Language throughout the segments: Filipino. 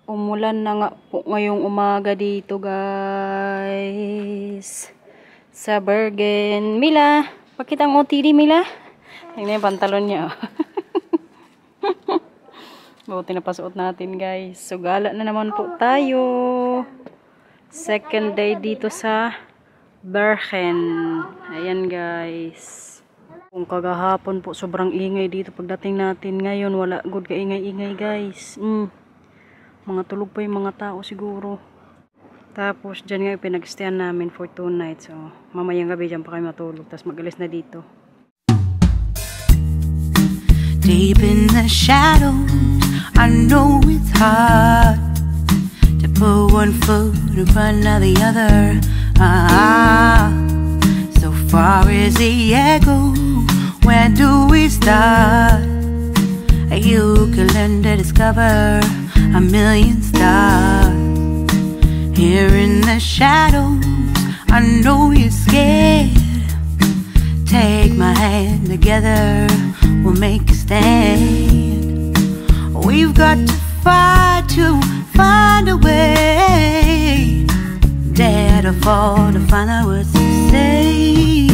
Umulan na nga po ngayong umaga dito, guys. Sa Bergen. Mila, pakita ang OTD, Mila. Tingnan yung pantalon niya. Buti na pasuot natin, guys. So, gala na naman po tayo. Second day dito sa Bergen. Ayan, guys. Kung kagahapon po, sobrang ingay dito pagdating natin. Ngayon, wala good kaingay-ingay, guys. Mga tulog pa yung mga tao siguro. Tapos, dyan nga pinag-stayan namin for 2 nights. So, mamayang gabi dyan pa kayo matulog. Tapos, mag-alis na dito. Deep in the shadows, I know it's hard to put one foot in front of the other. So far as the echo, where do we start? You can learn to discover a million stars. Here in the shadows, I know you're scared. Take my hand, together we'll make a stand. We've got to fight to find a way. Dare to fall to find out what to say.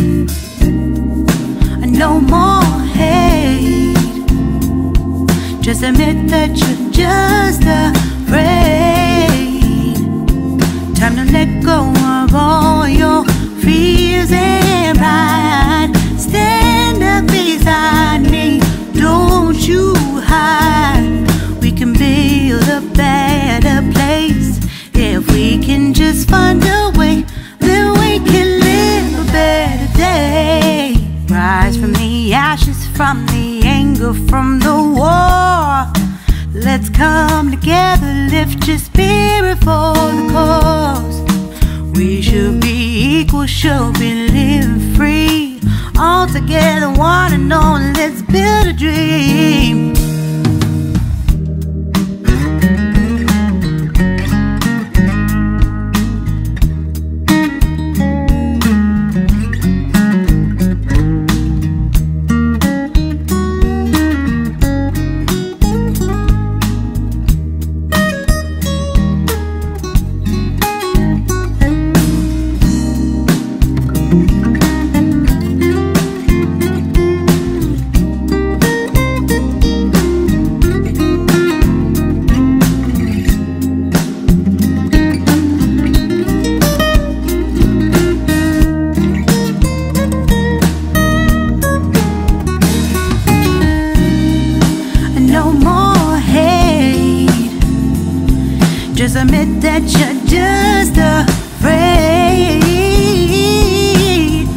No more hate. Just admit that you're just afraid. Time to let go of all your fears and pride. Stand up beside me, don't you hide. We can build a better place. If we can just find a way, then we can live a better day. Rise from the ashes, from the anger, from the war. Let's come together, lift your spirit for the cause. We should be equal, should be living free. All together, one and all, let's build a dream. Just admit that you're just afraid.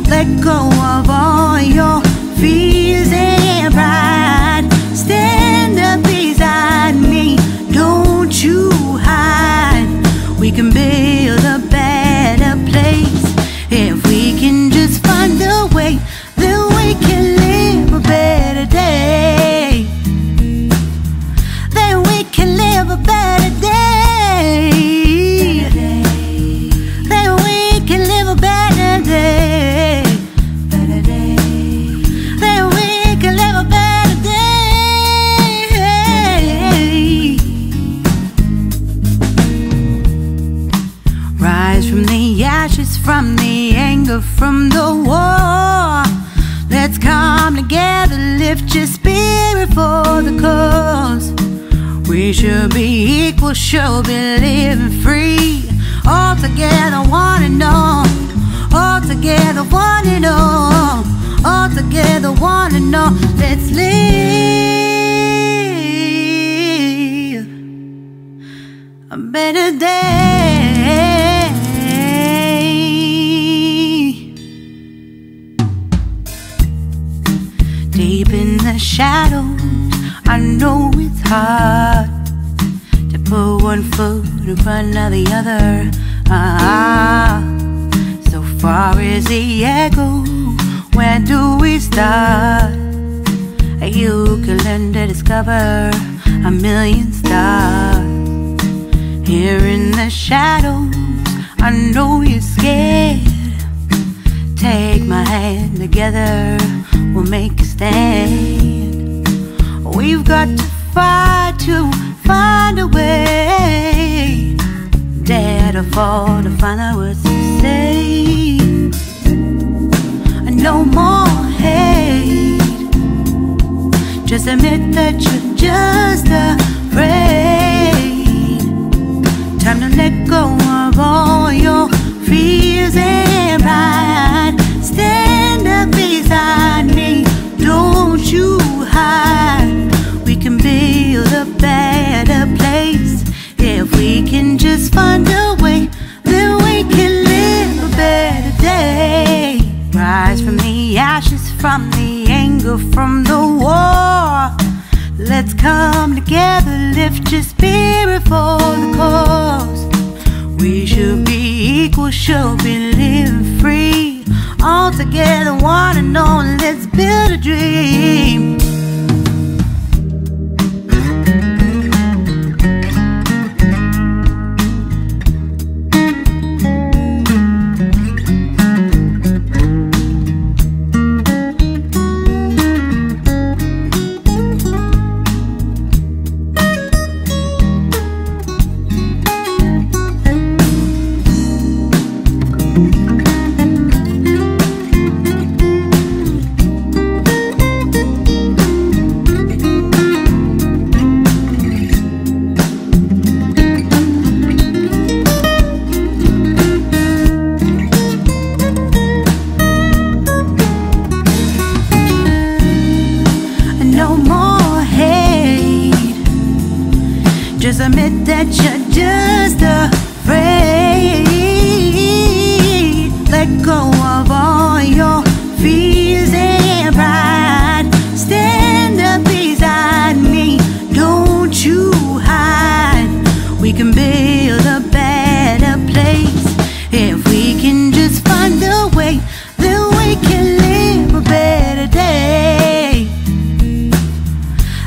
Let go of all your fears and pride. Stand up beside me, don't you hide. We can build a better place. If we can just find a way, then we can live a better day. Then we can live a better day. Then we can live a better day. Then we can live a better day. Rise from the ashes, from the anger, from the war. Let's come together, lift your spirit for the cause. We should be equal, should be living free. All together, one and all. All together, one and all. All together, one and all. Let's live a better day. Deep in the shadows, I know it's hard to put one foot in front of the other. So far as the echo, where do we start? You can learn to discover a million stars. Here in the shadows, I know you're scared. Take my hand, together we'll make a stand. We've got to fight to find a way. admit that you're just afraid. Time to let go of all your fears and pride. Stand up beside me, don't you hide. We can build a better place if we can just find a way. Then we can live a better day. Rise from the ashes, from the anger, from the war. Let's come together, lift your spirit for the cause. We should be equal, should be living free. All together, one and all, let's build a dream. Just admit that you're just afraid. Let go of all your fears and pride. Stand up beside me, don't you hide. We can build a better place if we can just find a way. Then we can live a better day.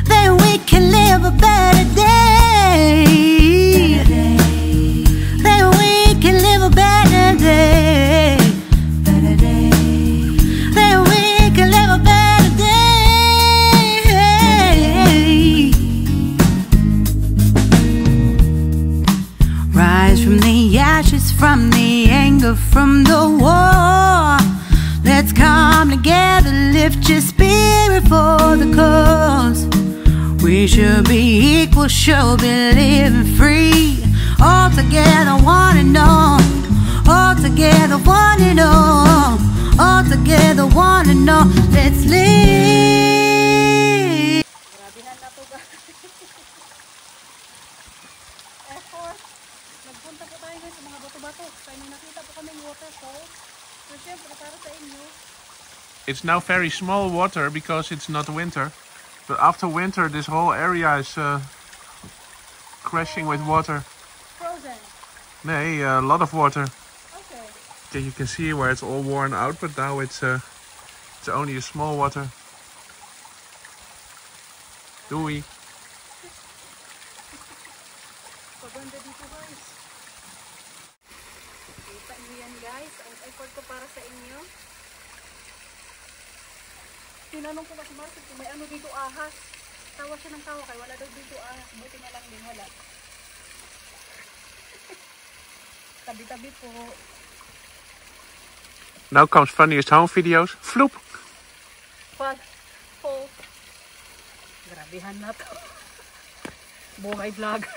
Then we can live a better day. Then we can live a better day. Then we can live a better day. Rise from the ashes, from the anger, from the war. Let's come together, lift your spirit for the cause. We should be equal, should be living free. All together, one and all. All together, one and all. All together, one and all. Let's live. Grabehan na to guys. Effort. Nagpunta po tayo guys sa mga bato-bato. Kaya may nakita po kaming waterfall. So syempre para sa inyo. It's now very small water because it's not winter. But after winter, this whole area is crashing with water. Frozen. Nee, a lot of water. Okay. Okay, you can see where it's all worn out, but now it's only a small water. Doei. Paganda dito guys. Kita niyo yan guys. Ang effort ko para sa inyo. Tinanong ko kasi Marcos kung may ano dito ahas. Tawa siya ng tawa kaya wala daw dito ahas. Buti na lang din wala. Tabi-tabi po. Now comes funniest home videos. Floep. Pag po. Grabehan na to. Buhay vlogger.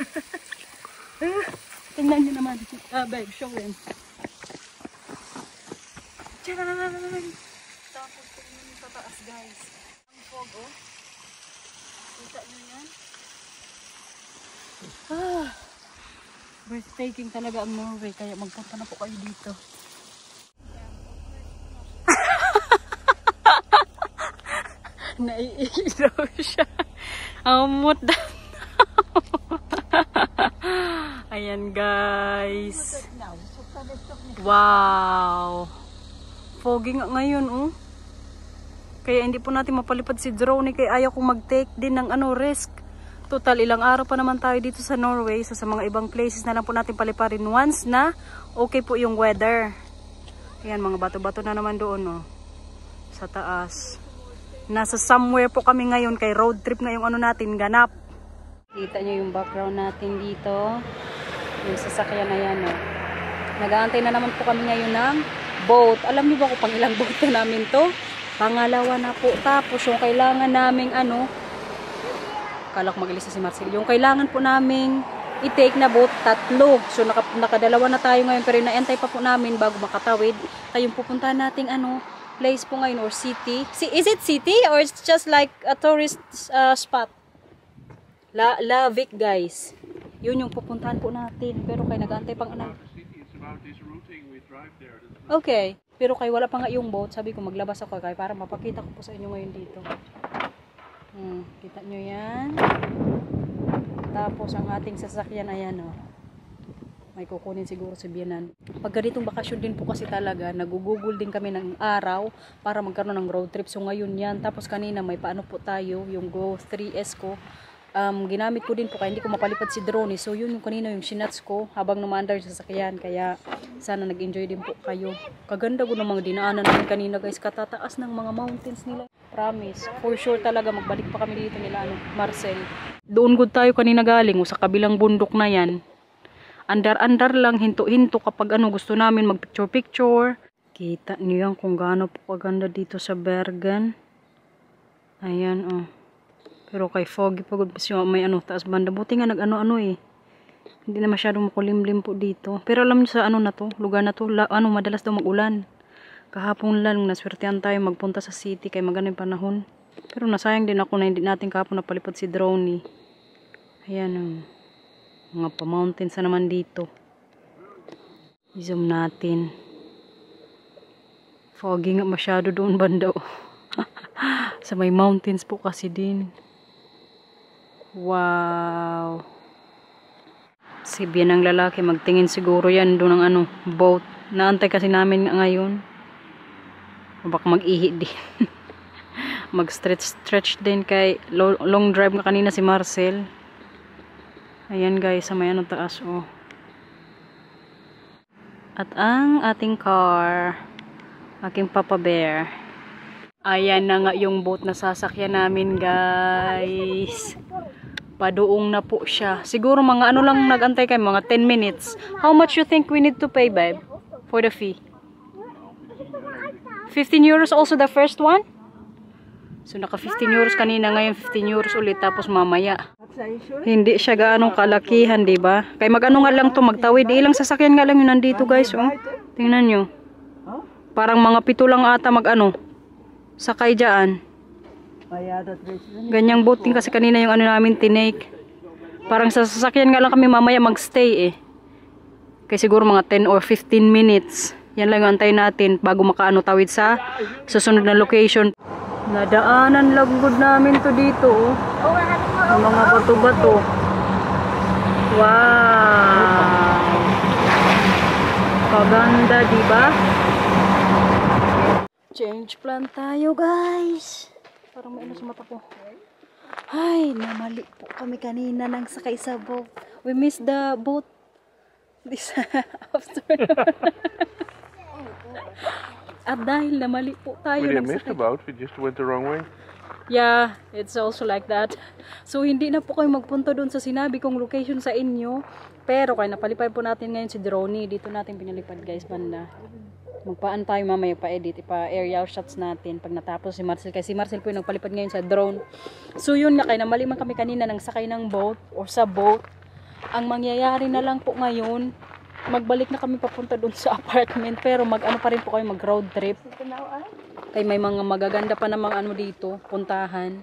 Tingnan nyo naman. Babe, show them. Tcharan! Tapos tingnan nyo sa taas guys. Ang fog oh. Kita nyo yan? Breathtaking talaga ang Norway. Kaya magpunta na po kayo dito. Naiilaw siya. Amot na. Ayan guys. Wow. Foggy nga ngayon oh. Kaya hindi po natin mapalipad si drone kaya ayaw kong mag-take din ng risk. Total ilang araw pa naman tayo dito sa Norway. Sa mga ibang places na lang po natin paliparin once na okay po yung weather. Ayan mga bato-bato na naman doon oh. Sa taas. Nasa somewhere po kami ngayon kay road trip na yung natin ganap. Kita nyo yung background natin dito. Yung sasakyan na yan oh. Nag-aantay na naman po kami ngayon ng boat. Alam niyo ba kung pang ilang boat na namin to? Pangalawa na po. Tapos yung kailangan naming Akala ko mag-alis na si Marcel. Yung kailangan po naming i-take na boat, 3. So nakadalawa na tayo ngayon, pero inaantay pa po namin bago makatawid. Kayong pupuntahan nating place po ngayon or city. Is it city or it's just like a tourist spot? La Vic, guys. Yun yung pupuntahan po natin. Pero kayo nag-aantay pang Okay. Pero kayo wala pa nga yung boat. Sabi ko maglabas ako kayo para mapakita ko po sa inyo ngayon dito. Kita nyo yan. Tapos ang ating sasakyan, ayan o. May kukunin siguro si Bianan. Pag ganitong bakasyon din po kasi talaga, nagugugol din kami ng araw para magkaroon ng road trip. So ngayon yan. Tapos kanina may paano po tayo, yung Go 3S ko. Ginamit ko din po kaya hindi ko mapalipad si drone. So yun yung kanina yung sinats ko habang numaandar sa sasakyan. Kaya sana nag-enjoy din po kayo. Kaganda ko ng mga dinaanan namin kanina guys. Katataas ng mga mountains nila. Promise. For sure talaga magbalik pa kami dito nila Marcel. Doon good tayo kanina galing sa kabilang bundok na yan. Andar-andar lang, hinto-hinto kapag gusto namin mag-picture-picture. Kita niyo yan kung gaano po kaganda dito sa Bergen. Ayan Pero kay foggy pagod pa siya may taas banda. Buti nga nag-ano eh. Hindi na masyadong makulimlim po dito. Pero alam niyo sa na to, lugar na to, madalas daw mag-ulan. Kahapon lang naswertean tayo magpunta sa city kay maganda yung panahon. Pero nasayang din ako na hindi natin kahapon napalipad si drone eh. Ayan mga pa-mountains na naman dito. I-zoom natin. Foggy nga masyado doon banda sa may mountains po kasi din. Wow. Si Bian ang lalaki magtingin siguro yan doon ng boat. Naantay kasi namin ngayon. Baka mag-ihi din. Mag-stretch din kay long drive nga kanina si Marcel. Ayan guys, sa may taas At ang ating car, aking Papa Bear. Ayan na nga yung boat na sasakyan namin guys. Padoong na po siya. Siguro mga lang nagantay kayo, mga 10 minutes. How much you think we need to pay, babe? For the fee? 15 euros also the first one? So naka 15 euros kanina, ngayon 15 euros ulit tapos mamaya. Hindi siya gaano kalakihan, di ba? Kay nga lang to magtawid. Ilang sasakyan nga lang yun nandito, guys. Tingnan nyo. Parang mga 7 lang ata sakay dyan. Ganyang boating kasi kanina yung namin tinake. Parang sa sasakyan nga lang kami mamaya magstay eh. Kaya siguro mga 10 or 15 minutes. Yan lang yung antay natin bago tawid sa susunod na location. Nadaanan lang good namin to dito ang mga bato-bato. Wow. Kaganda, diba? Change plan tayo, guys. Parang may sa mata ko. Ay, namali po kami kanina nang sakay sa boat. We missed the boat this afternoon. At dahil namali po tayo. We didn't miss the boat, we just went the wrong way. Yeah, it's also like that. So, hindi na po kayo magpunta doon sa sinabi kong location sa inyo. Pero, kaya napalipad po natin ngayon si Drone. Dito natin pinalipad, guys, banda. Magpaan tayo mamaya pa-edit. Ipa-aerial shots natin pag natapos si Marcel. Kasi si Marcel po yung nagpalipad ngayon sa drone. So, yun nga, kaya namali man kami kanina nang sakay ng boat or sa boat. Ang mangyayari na lang po ngayon, magbalik na kami papunta doon sa apartment. Pero pa rin po kayo mag-road trip. Kaya may mga magaganda pa namang dito, puntahan.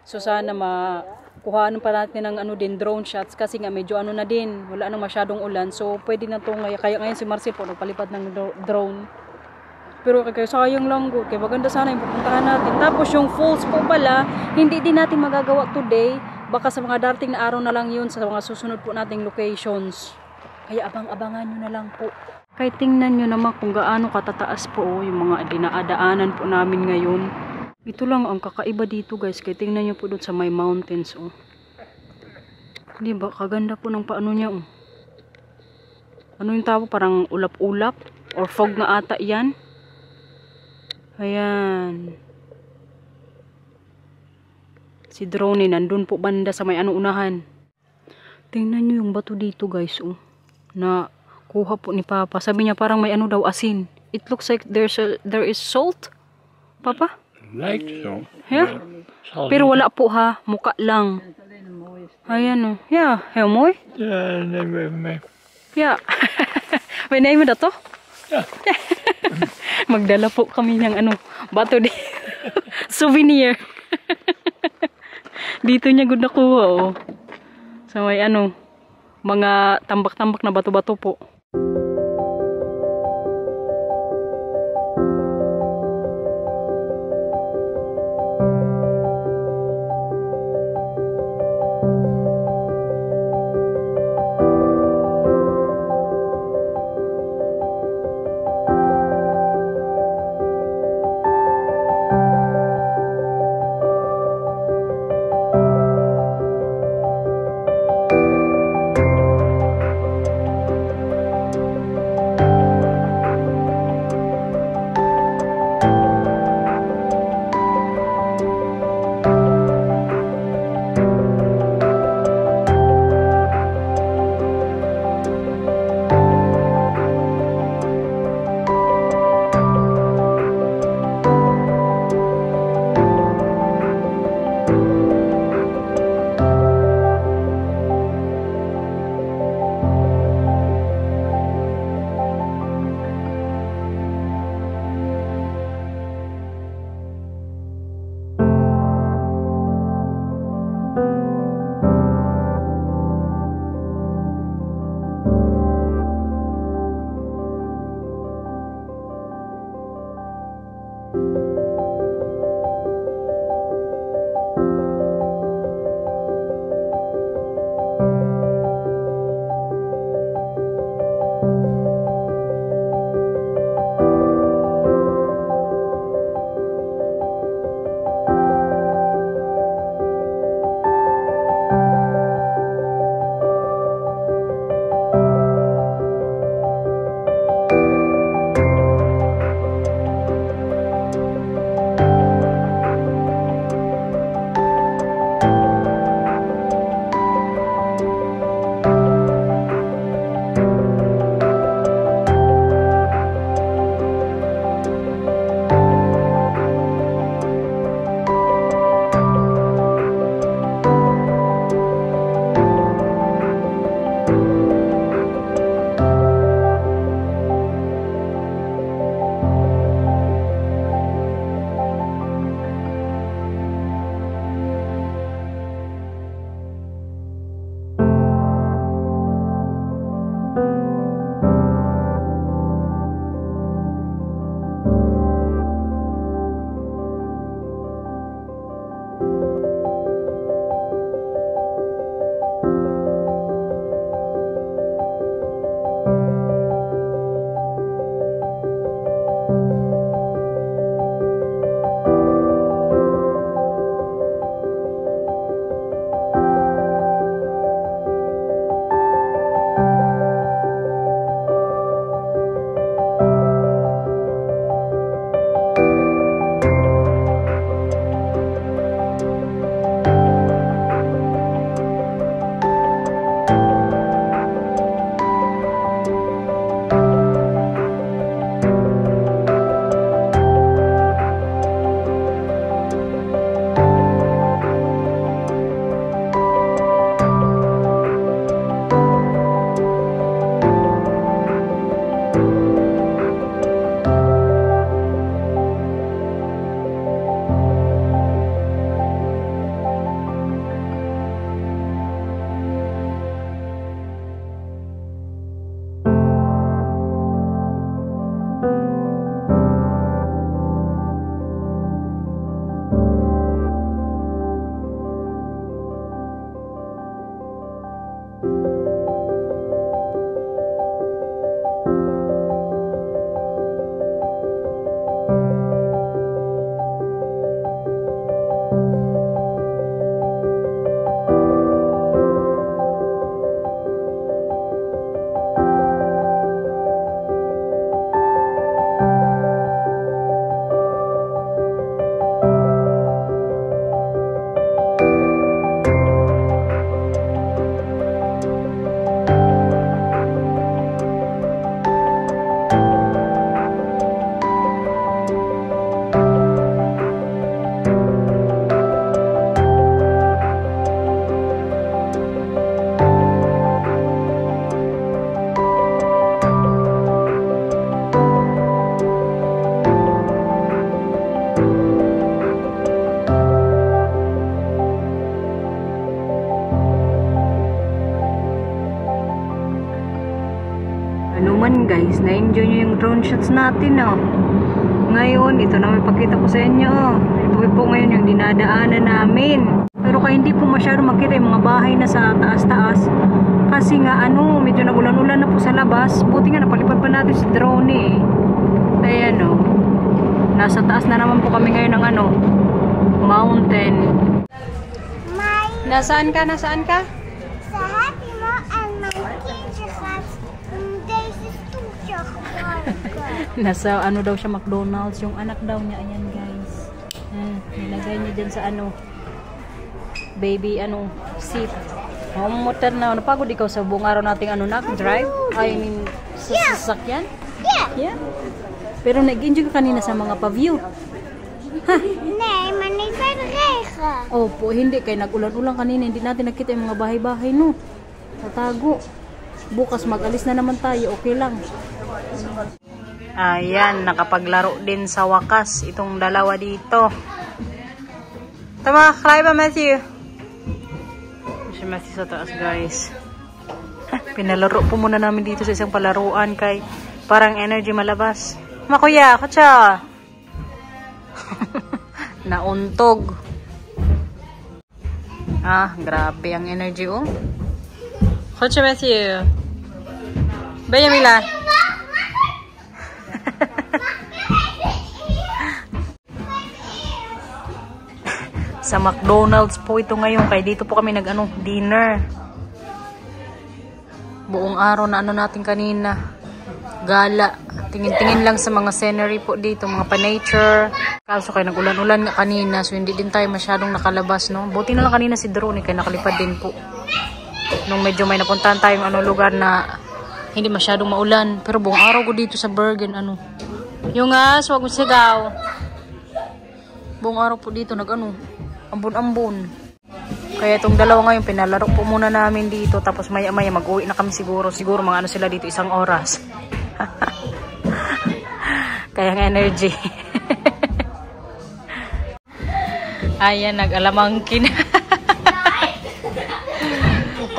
So sana makuhaan pa natin ng din drone shots kasi nga medyo na din, wala nang masyadong ulan. So pwede na to kaya ngayon si Marcel po nagpalipad ng drone. Pero kaya sayang lang kaya maganda sana yung pupuntahan natin. Tapos yung falls po pala, hindi din natin magagawa today. Baka sa mga darating na araw na lang yun sa mga susunod po nating locations. Kaya abang-abangan nyo na lang po. Kaya tingnan nyo naman kung gaano katataas po yung mga dinaadaanan po namin ngayon. Ito lang ang kakaiba dito guys. Kaya tingnan nyo po doon sa may mountains. Diba? Kaganda po ng paano niya. Ano yung tawag? Parang ulap-ulap. Or fog na ata yan. Ayan. Si Drone nandun po banda sa may unahan. Tingnan nyo yung bato dito guys. Na kuha po ni Papa. Sabi niya parang may daw asin. It looks like there is salt. Papa? Like so. Yeah? Pero wala po ha. Muka lang. Ayan oh. Ja, heel mooi. Ja, nemen we even mee. Ja. We nemen dat toch? Ja. Magdala po kami ng ano, bato di. Souvenir. Dito niya gud nakuha oh. So may ano, mga tambak-tambak na bato-bato po. Ano man guys, na-enjoy nyo yung drone shots natin oh. Ngayon, ito na may pakita ko sa inyo oh. Ito po ngayon yung dinadaanan namin. Pero kaya hindi po masyado makita yung mga bahay na sa taas-taas. Kasi nga ano, medyo nagulan-ulan na po sa labas. Buti nga napalipad pa natin si drone eh. Ayan oh. Nasa taas na naman po kami ngayon ng ano, mountain. Nasaan ka? Nasaan ka? Sa Happy Meal and my kids have deze stoeltje gebruiken. Nasa ano daw siya, McDonald's. Yung anak daw niya, ayan guys. Nilagay niya dyan sa ano, baby ano, seat. Motor na, napagod ikaw sa buong araw nating ano na, drive? I mean, sa sasakyan? Yeah. Pero nag-enjoy ka kanina sa mga pa-view. Nee, maar niet bij de regen. Opo, hindi. Kaya nag-ulan-ulan kanina. Hindi natin nakita yung mga bahay-bahay, no? Tatago. Bukas mag-alis na naman tayo. Okay lang. Ayan, nakapaglaro din sa wakas itong dalawa dito. Tama, kalay ba, Matthew? Si Matthew sa taas, guys. Pinalaro po muna namin dito sa isang palaruan kay parang energy malabas. Makuya, katsa. Nauntog. Grabe ang energy, oh. Katsa, Matthew. Baya, Mila. Sa McDonald's po ito ngayon. Kaya dito po kami dinner. Buong araw na natin kanina. Gala. Tingin-tingin lang sa mga scenery po dito. Mga pa-nature. Kaso kaya nag-ulan-ulan kanina. So hindi din tayo masyadong nakalabas, no? Buti na lang kanina si Drone. Kaya nakalipad din po. Nung medyo may napuntahan tayong lugar na hindi masyadong maulan. Pero buong araw ko dito sa Bergen, yung wag mo sigaw. Buong araw po dito, ambon-ambon. Kaya itong dalawa ngayon, pinalaro po muna namin dito. Tapos maya-maya mag-uwi na kami siguro. Siguro mga sila dito, 1 oras. Kaya ang energy. Ayan, nag-alamangkin.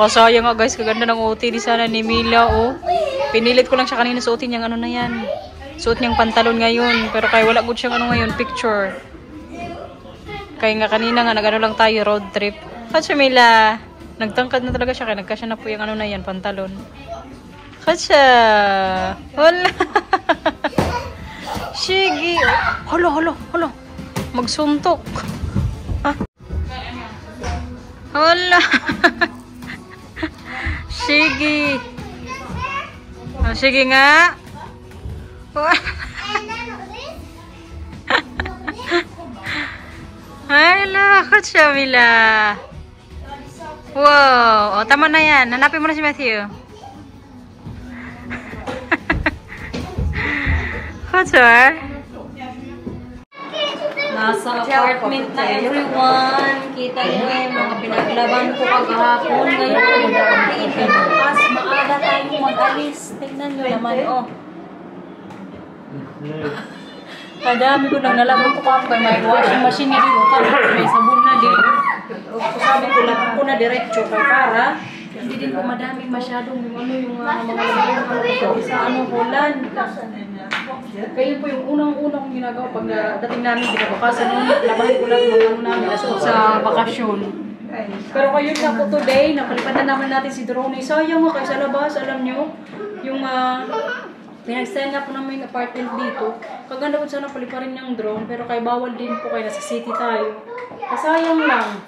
Pasayang nga guys, kaganda ng OT di sana ni Mila, oh. Pinilit ko lang siya kanina suotin niyang na yan. Suot niyang pantalon ngayon. Pero kaya wala good siyang ngayon, picture. Kaya nga kanina nga, lang tayo, road trip. Katsa Mila, nagtangkad na talaga siya, kaya nagkasya na po yung na yan, pantalon. Katsa, wala. Sige. Halo. Magsuntok. Wala. Sige. Sige nga. Ay, lakot siya, Mila. Wow. Tama na yan. Hanapin mo na si Matthew. Kutsar. Nasa apartment na everyone. Kita nyo yung mga pinaglaban ko kagahapon. Ngayon, bukas maaga tayong mag-alis. Tignan nyo naman, oh. Kadami ko nang nalaman ko pa may washing machine na dito. May sabon na dito. Sabi ko lang ako na diretso para hindi din po madami masyadong yung mga labahan sa Holland. Kaya po yung unang-unang kong ginagawa pag dating namin binabukasan nung labahin ko lang mga namin sa bakasyon. Pero kayo na po today, napalipad na naman natin si Drone. Sayang mo kayo sa labas, alam nyo, yung pinag-stand nga po namin yung apartment dito. Kaganda po sana paliparin yung drone, pero kaya bawal din po kayo, nasa city tayo. Kasayang lang.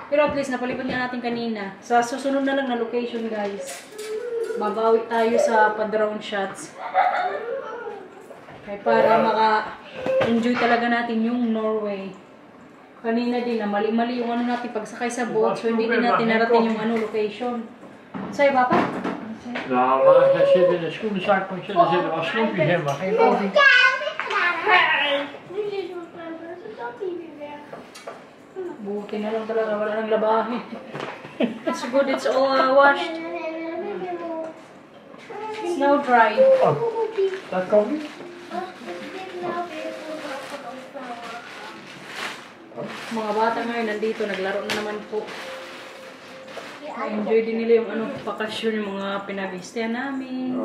Pero at least napalipad nga natin kanina. Sa susunod na lang na location, guys. Babawi tayo sa pa-drone shots. Kaya para maka-enjoy talaga natin yung Norway. Kanina din na mali-mali yung natin pagsakay sa boat, so hindi din natin narating yung location. Sa'yo, Papa? Nou, maar als je zit in een schoenenzak, moet je er zitten als snoepje helemaal geen koffie. Nu zit mijn pamper, dus dat hij weer weg. Buti na lang talaga, wala nang labahin. It's good, it's all washed. It's now dry. Oh, dat koffie? Mga bata ngayon nandito, naglaro na naman po. Na-enjoy din nila yung bakasyon, yung mga pinabistehan namin.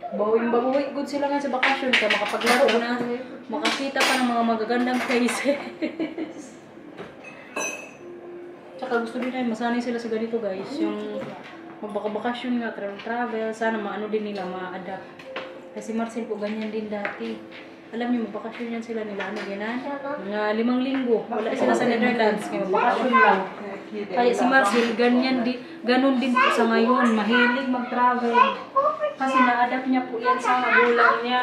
Bawing-bawi good sila nga sa bakasyon kaya makapaglaro na, makakita pa ng mga magagandang places. Tsaka gusto din ay masanay sila sa ganito guys, yung magbakasyon nga, travel, sana maano din nila, ma-adapt. Kasi Marcel po ganyan din dati. Alam niyo, magbakasyon yan sila nila, ano ganan? Mga 5 linggo, wala sila sa Netherlands, kaya magbakasyon lang. Kaya si Marcel, ganun din po sa ngayon, mahilig mag-travel. Kasi na-adapt niya po yan sa magulang niya.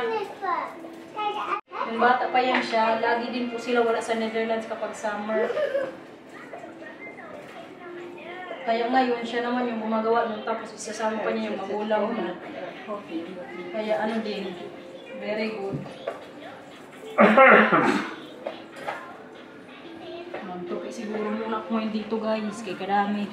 Yung bata pa yan siya, lagi din po sila wala sa Netherlands kapag summer. Kaya ngayon, siya naman yung gumagawa nun, tapos isasama pa niya yung magulang niya. Kaya ano din, very good. Magtupi siguro muna ako ngayon dito guys, kay kadami.